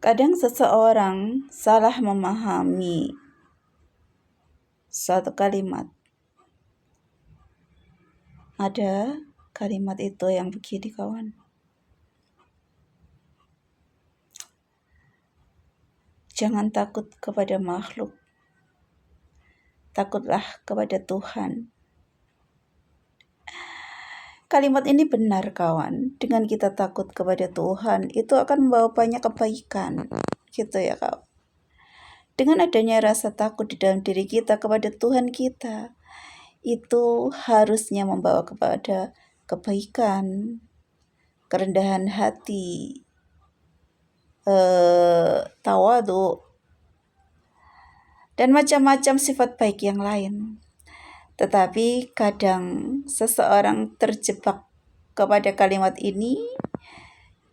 Kadang seseorang salah memahami suatu kalimat. Ada kalimat itu yang begini, kawan. Jangan takut kepada makhluk, takutlah kepada Tuhan. Kalimat ini benar, kawan. Dengan kita takut kepada Tuhan, itu akan membawa banyak kebaikan. Gitu ya, kawan. Dengan adanya rasa takut di dalam diri kita kepada Tuhan kita, itu harusnya membawa kepada kebaikan, kerendahan hati, tawadu, dan macam-macam sifat baik yang lain. Tetapi kadang seseorang terjebak kepada kalimat ini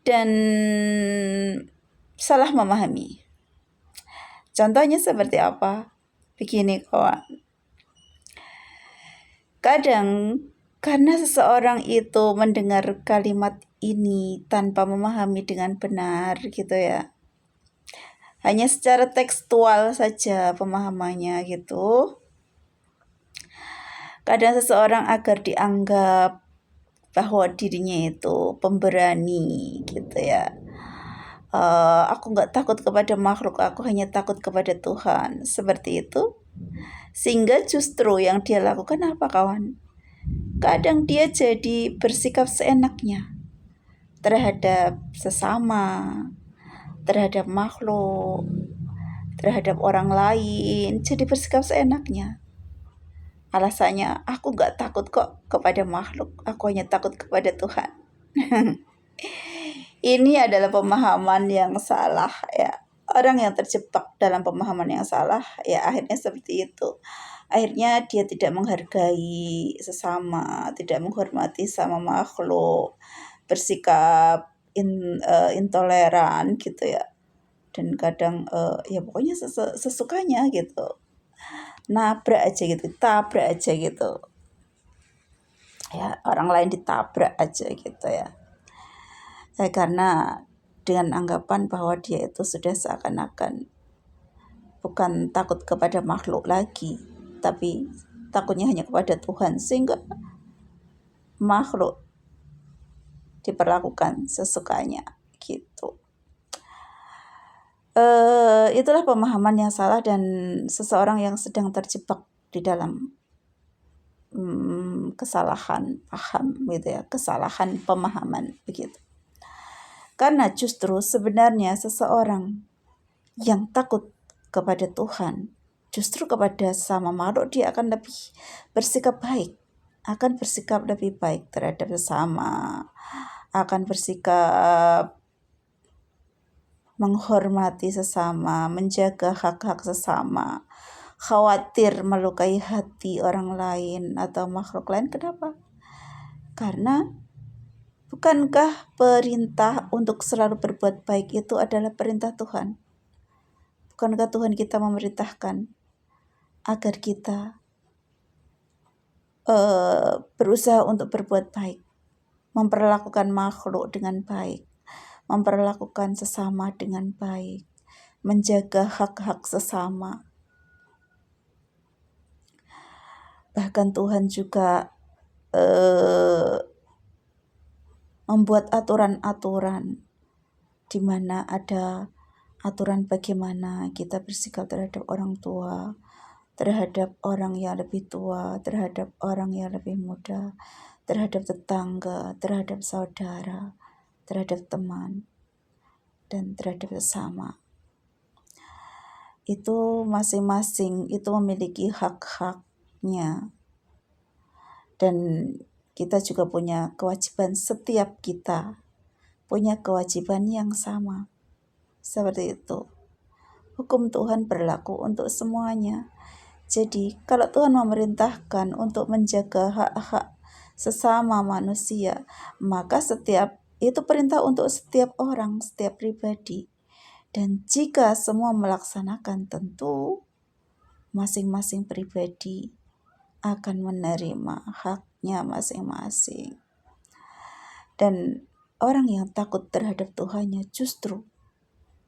dan salah memahami. Contohnya seperti apa? Begini, kawan. Kadang karena seseorang itu mendengar kalimat ini tanpa memahami dengan benar gitu ya. Hanya secara tekstual saja pemahamannya gitu. Kadang seseorang agar dianggap bahwa dirinya itu pemberani gitu ya. Aku nggak takut kepada makhluk, aku hanya takut kepada Tuhan. Seperti itu. Sehingga justru yang dia lakukan apa, kawan? Kadang dia jadi bersikap seenaknya terhadap sesama, terhadap makhluk, terhadap orang lain. Jadi bersikap seenaknya. Alasannya, aku gak takut kok kepada makhluk, aku hanya takut kepada Tuhan. Ini adalah pemahaman yang salah ya. Orang yang terjebak dalam pemahaman yang salah ya akhirnya seperti itu. Akhirnya dia tidak menghargai sesama, tidak menghormati sama makhluk, bersikap intoleran gitu ya. Dan kadang ya pokoknya sesukanya gitu. Nabrak aja gitu, tabrak aja gitu. Ya, orang lain ditabrak aja gitu ya. Karena dengan anggapan bahwa dia itu sudah seakan-akan bukan takut kepada makhluk lagi, tapi takutnya hanya kepada Tuhan, sehingga makhluk diperlakukan sesukanya gitu. Itulah pemahaman yang salah dan seseorang yang sedang terjebak di dalam kesalahan paham gitu ya, kesalahan pemahaman begitu. Karena justru sebenarnya seseorang yang takut kepada Tuhan, justru kepada sama makhluk dia akan lebih bersikap baik, akan bersikap lebih baik terhadap sesama, akan bersikap menghormati sesama, menjaga hak-hak sesama, khawatir melukai hati orang lain atau makhluk lain. Kenapa? Karena bukankah perintah untuk selalu berbuat baik itu adalah perintah Tuhan? Bukankah Tuhan kita memerintahkan agar kita berusaha untuk berbuat baik, memperlakukan makhluk dengan baik, memperlakukan sesama dengan baik, menjaga hak-hak sesama. Bahkan Tuhan juga membuat aturan-aturan di mana ada aturan bagaimana kita bersikap terhadap orang tua, terhadap orang yang lebih tua, terhadap orang yang lebih muda, terhadap tetangga, terhadap saudara, terhadap teman, dan terhadap sesama. Itu masing-masing itu memiliki hak-haknya. Dan kita juga punya kewajiban, setiap kita punya kewajiban yang sama. Seperti itu. Hukum Tuhan berlaku untuk semuanya. Jadi, kalau Tuhan memerintahkan untuk menjaga hak-hak sesama manusia, maka itu perintah untuk setiap orang, setiap pribadi. Dan jika semua melaksanakan, tentu masing-masing pribadi akan menerima haknya masing-masing. Dan orang yang takut terhadap Tuhannya justru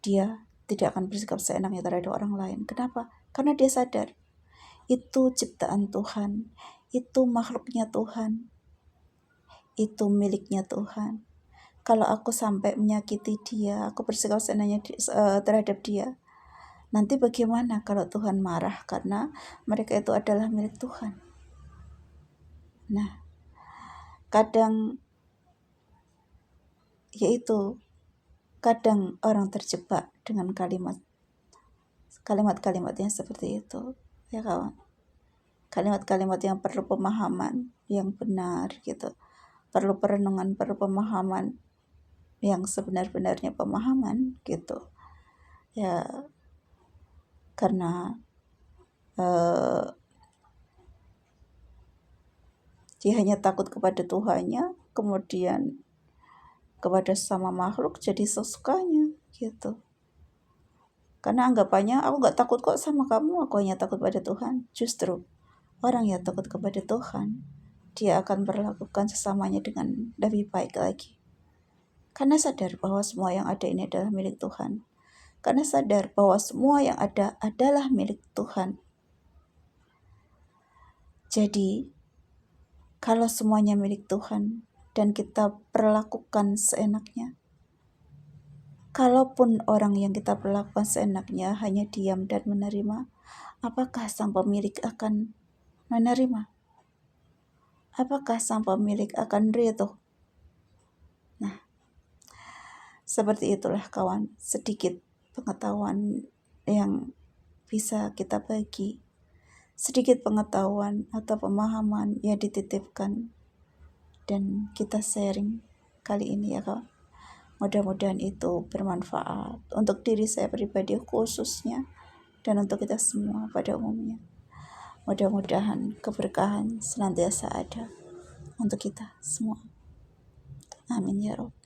dia tidak akan bersikap seenaknya terhadap orang lain. Kenapa? Karena dia sadar itu ciptaan Tuhan, itu makhluknya Tuhan, itu miliknya Tuhan. Kalau aku sampai menyakiti dia, aku bersikap seenaknya terhadap dia, nanti bagaimana kalau Tuhan marah karena mereka itu adalah milik Tuhan? Nah, kadang orang terjebak dengan kalimat-kalimat yang seperti itu, ya kawan. Kalimat-kalimat yang perlu pemahaman yang benar gitu, perlu perenungan, perlu pemahaman yang sebenar-benarnya pemahaman gitu ya, karena dia hanya takut kepada Tuhannya, kemudian kepada sama makhluk jadi sesukanya gitu. Karena anggapannya aku gak takut kok sama kamu, aku hanya takut pada Tuhan. Justru orang yang takut kepada Tuhan, dia akan perlakukan sesamanya dengan lebih baik lagi. Karena sadar bahwa semua yang ada ini adalah milik Tuhan. Karena sadar bahwa semua yang ada adalah milik Tuhan. Jadi, kalau semuanya milik Tuhan dan kita perlakukan seenaknya, kalaupun orang yang kita perlakukan seenaknya hanya diam dan menerima, apakah sang pemilik akan menerima? Apakah sang pemilik akan ridho? Nah, seperti itulah kawan, sedikit pengetahuan yang bisa kita bagi, sedikit pengetahuan atau pemahaman yang dititipkan dan kita sharing kali ini ya kawan. Mudah-mudahan itu bermanfaat untuk diri saya pribadi khususnya dan untuk kita semua pada umumnya. Mudah-mudahan keberkahan senantiasa ada untuk kita semua. Amin ya Rabb.